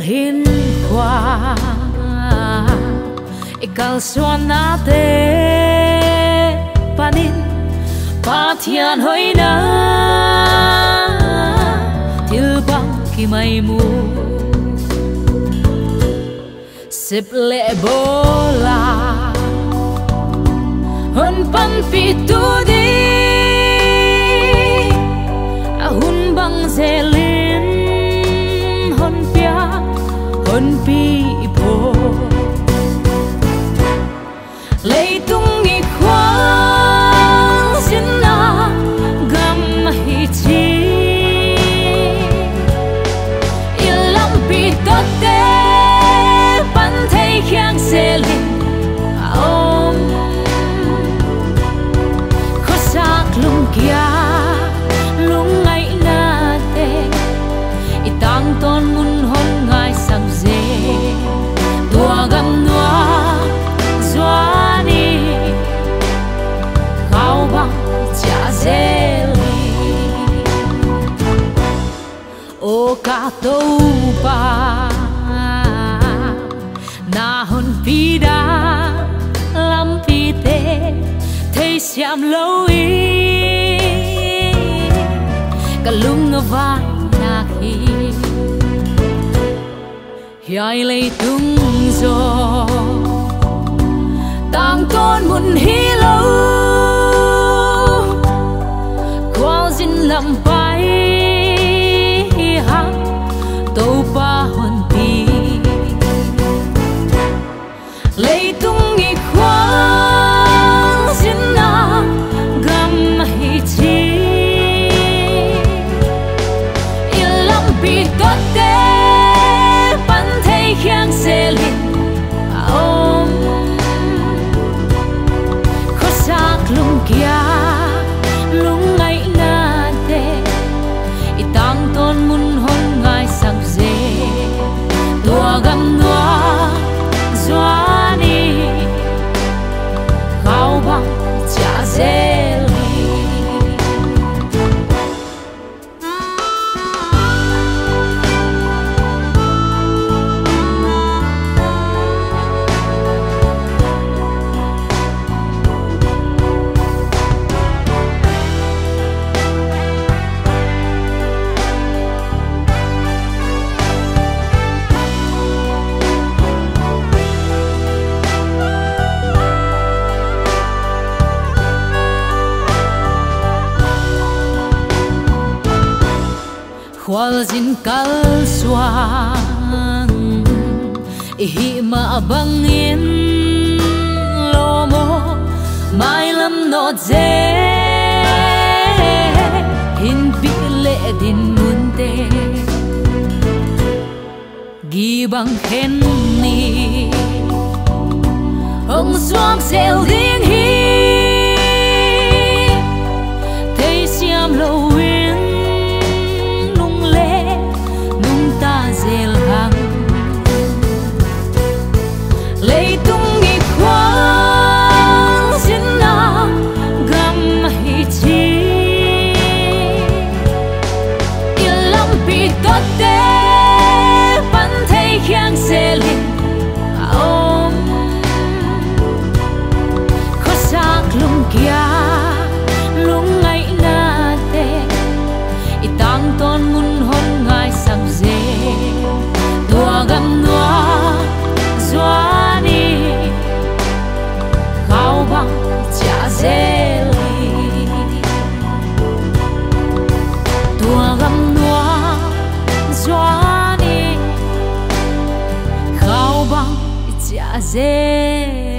hin qua ikal suana te panin pathian hoina til bang ki mai mu sip le bola hon pan pi tu di hun bang zelin hon pia hon pi po lấy tung nghi khoang xin na gam hi chi ilam pi tot te pan thei khiang zelin om kho sak lung kia tang ton mun hon ngai sang ze tua gam noa zoani khao bang cha zeli o ka to pa na hon pi da lam pi te thei siam lâu i ka lung vai hiai lấy tung gió tang ton mun hi lâu qua zin lam pai hang tô pa hon pi lấy tung nghi khoang zin na gam hi chi ilam pi tot te khiang zelin om kho sak lung kia lung ngai na te itang ton mun hon ngai sang ze tua gam noa zoani khao bang cha zeli khwal zin kal suang hi ma bangin lomo mai lam no ze hin pi le din mun te gi bang khen ni hong suang sel ding hi thei siam lo zel hang lấy tung nghi khoang xin na gam hi chi ilam pi tot te pan thei khiang zelin om kho sak lung kia lung ngai na te itang ton mun hon ngai sang ze tua gam noa zoani khao bang cha zeli tua gam noa zoani khao bang cha zeli